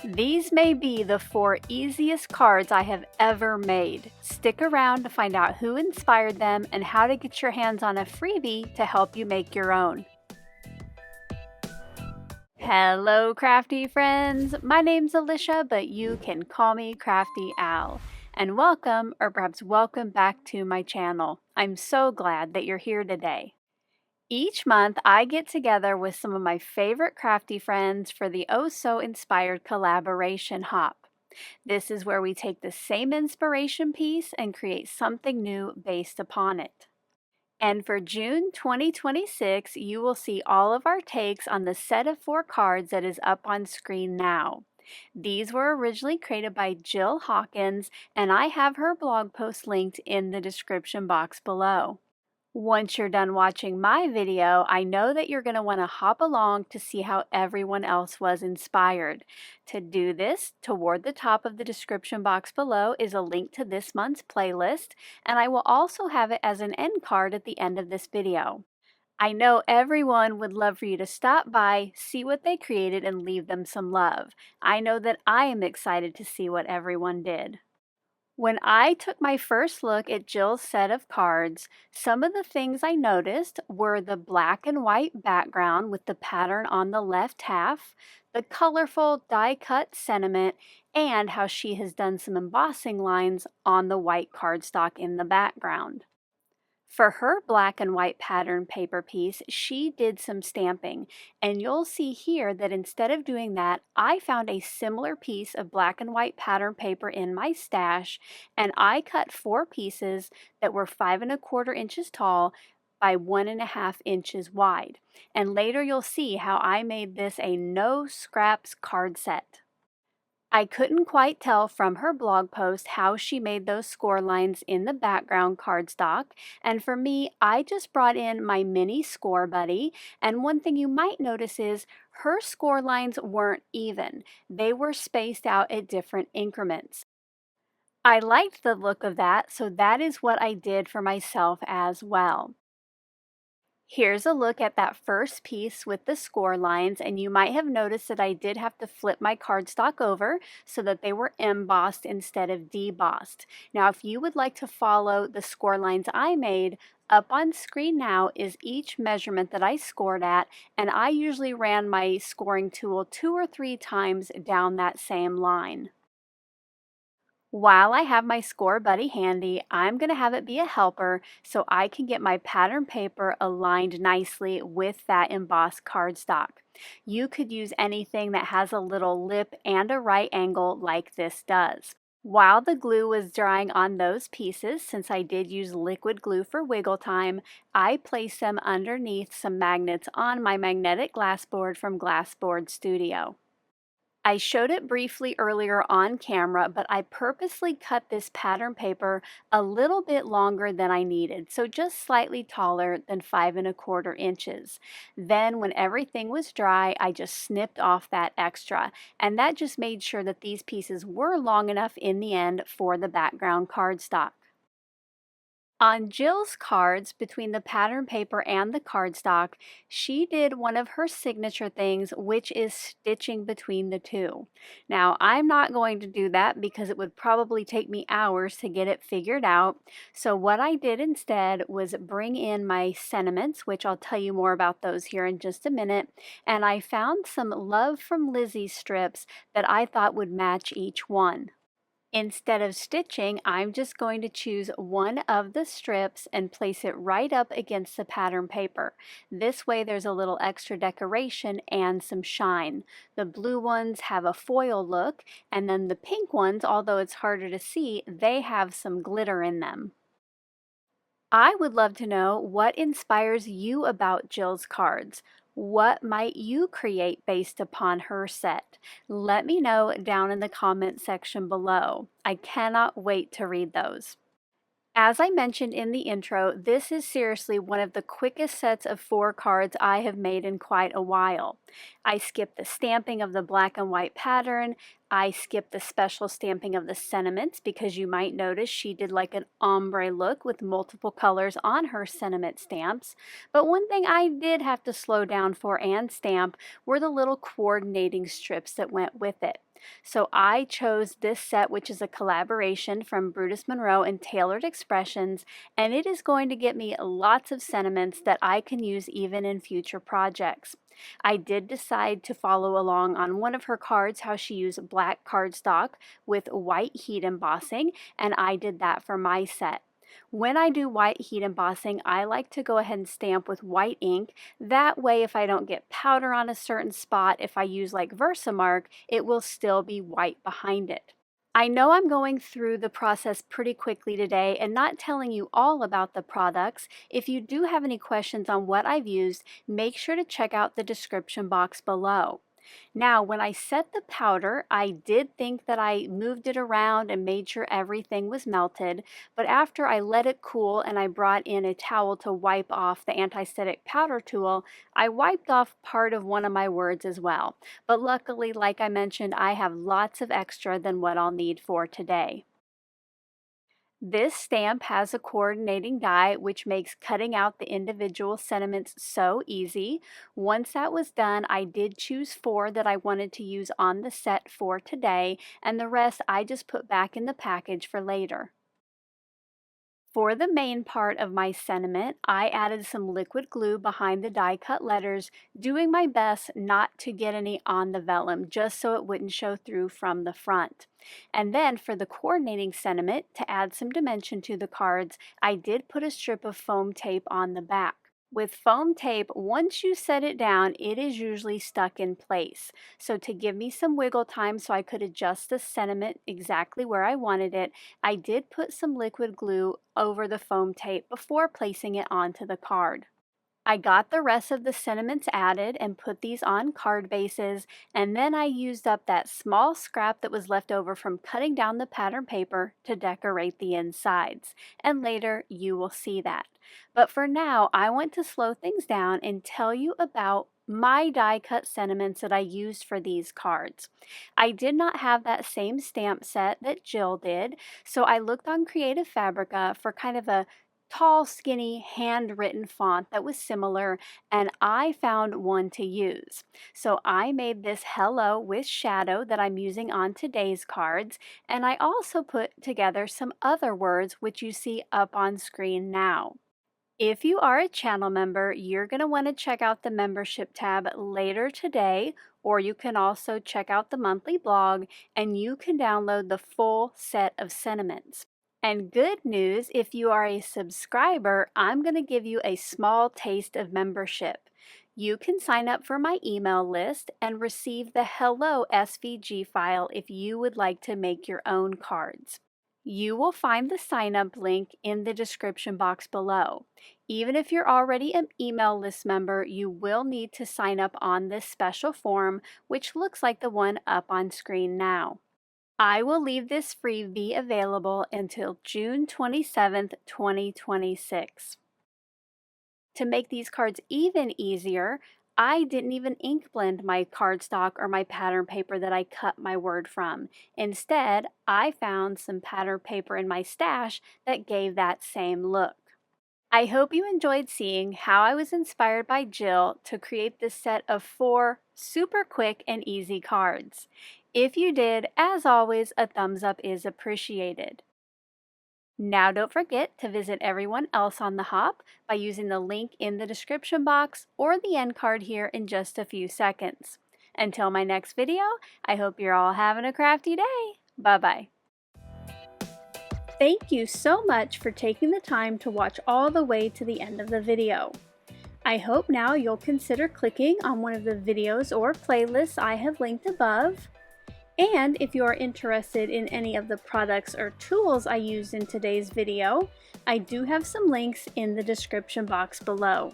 These may be the 4 easiest cards I have ever made. Stick around to find out who inspired them and how to get your hands on a freebie to help you make your own. Hello crafty friends, my name's Alicia, but you can call me Crafty Al. And welcome, or perhaps welcome back to my channel. I'm so glad that you're here today. Each month, I get together with some of my favorite crafty friends for the Oh So Inspired Collaboration Hop. This is where we take the same inspiration piece and create something new based upon it. And for June 2026, you will see all of our takes on the set of 4 cards that is up on screen now. These were originally created by Jill Hawkins, and I have her blog post linked in the description box below. Once you're done watching my video, I know that you're going to want to hop along to see how everyone else was inspired. To do this, toward the top of the description box below is a link to this month's playlist, and I will also have it as an end card at the end of this video. I know everyone would love for you to stop by, see what they created, and leave them some love. I know that I am excited to see what everyone did. When I took my first look at Jill's set of cards, some of the things I noticed were the black and white background with the pattern on the left half, the colorful die-cut sentiment, and how she has done some embossing lines on the white cardstock in the background. For her black and white pattern paper piece, she did some stamping, and you'll see here that instead of doing that, I found a similar piece of black and white pattern paper in my stash, and I cut 4 pieces that were 5 1/4 inches tall by 1 1/2 inches wide. And later you'll see how I made this a no scraps card set. I couldn't quite tell from her blog post how she made those score lines in the background cardstock, and for me, I just brought in my mini Scor-Buddy, and one thing you might notice is her score lines weren't even. They were spaced out at different increments. I liked the look of that, so that is what I did for myself as well. Here's a look at that first piece with the score lines, and you might have noticed that I did have to flip my cardstock over so that they were embossed instead of debossed. Now, if you would like to follow the score lines I made, up on screen now is each measurement that I scored at, and I usually ran my scoring tool 2 or 3 times down that same line. While I have my Scor-Buddy handy, I'm going to have it be a helper so I can get my pattern paper aligned nicely with that embossed cardstock. You could use anything that has a little lip and a right angle like this does. While the glue was drying on those pieces, since I did use liquid glue for wiggle time, I placed them underneath some magnets on my magnetic glass board from Glassboard Studio. I showed it briefly earlier on camera, but I purposely cut this pattern paper a little bit longer than I needed, so just slightly taller than 5 1/4 inches. Then when everything was dry, I just snipped off that extra, and that just made sure that these pieces were long enough in the end for the background cardstock. On Jill's cards, between the pattern paper and the cardstock, she did one of her signature things, which is stitching between the two. Now, I'm not going to do that because it would probably take me hours to get it figured out. So what I did instead was bring in my sentiments, which I'll tell you more about those here in just a minute, and I found some Love from Lizi strips that I thought would match each one. Instead of stitching, I'm just going to choose one of the strips and place it right up against the pattern paper. This way there's a little extra decoration and some shine. The blue ones have a foil look, and then the pink ones, although it's harder to see, they have some glitter in them. I would love to know what inspires you about Jill's cards. What might you create based upon her set? Let me know down in the comment section below. I cannot wait to read those. As I mentioned in the intro, this is seriously one of the quickest sets of 4 cards I have made in quite a while. I skipped the stamping of the black and white pattern. I skipped the special stamping of the sentiments because you might notice she did like an ombre look with multiple colors on her sentiment stamps. But one thing I did have to slow down for and stamp were the little coordinating strips that went with it. So I chose this set, which is a collaboration from Brutus Monroe and Tailored Expressions, and it is going to get me lots of sentiments that I can use even in future projects. I did decide to follow along on one of her cards how she used black cardstock with white heat embossing, and I did that for my set. When I do white heat embossing, I like to go ahead and stamp with white ink. That way, if I don't get powder on a certain spot, if I use like Versamark, it will still be white behind it. I know I'm going through the process pretty quickly today and not telling you all about the products. If you do have any questions on what I've used, make sure to check out the description box below. Now, when I set the powder, I did think that I moved it around and made sure everything was melted, but after I let it cool and I brought in a towel to wipe off the anti-static powder tool, I wiped off part of one of my words as well. But luckily, like I mentioned, I have lots of extra than what I'll need for today. This stamp has a coordinating die, which makes cutting out the individual sentiments so easy. Once that was done, I did choose 4 that I wanted to use on the set for today, and the rest I just put back in the package for later. For the main part of my sentiment, I added some liquid glue behind the die cut letters, doing my best not to get any on the vellum, just so it wouldn't show through from the front. And then for the coordinating sentiment, to add some dimension to the cards, I did put a strip of foam tape on the back. With foam tape, once you set it down, it is usually stuck in place. So to give me some wiggle time so I could adjust the sentiment exactly where I wanted it, I did put some liquid glue over the foam tape before placing it onto the card. I got the rest of the sentiments added and put these on card bases, and then I used up that small scrap that was left over from cutting down the pattern paper to decorate the insides. And later you will see that. But for now, I want to slow things down and tell you about my die cut sentiments that I used for these cards. I did not have that same stamp set that Jill did, so I looked on Creative Fabrica for kind of a tall, skinny, handwritten font that was similar, and I found one to use. So I made this hello with shadow that I'm using on today's cards, and I also put together some other words which you see up on screen now. If you are a channel member, you're going to want to check out the membership tab later today, or you can also check out the monthly blog, and you can download the full set of sentiments. And good news, if you are a subscriber, I'm going to give you a small taste of membership. You can sign up for my email list and receive the Hello SVG file if you would like to make your own cards. You will find the sign up link in the description box below. Even if you're already an email list member, you will need to sign up on this special form, which looks like the one up on screen now. I will leave this freebie available until June 27th, 2026. To make these cards even easier, I didn't even ink blend my cardstock or my pattern paper that I cut my word from. Instead, I found some pattern paper in my stash that gave that same look. I hope you enjoyed seeing how I was inspired by Jill to create this set of 4 super quick and easy cards. If you did, as always, a thumbs up is appreciated. Now don't forget to visit everyone else on the hop by using the link in the description box or the end card here in just a few seconds. Until my next video, I hope you're all having a crafty day. Bye-bye. Thank you so much for taking the time to watch all the way to the end of the video. I hope now you'll consider clicking on one of the videos or playlists I have linked above. And if you are interested in any of the products or tools I used in today's video, I do have some links in the description box below.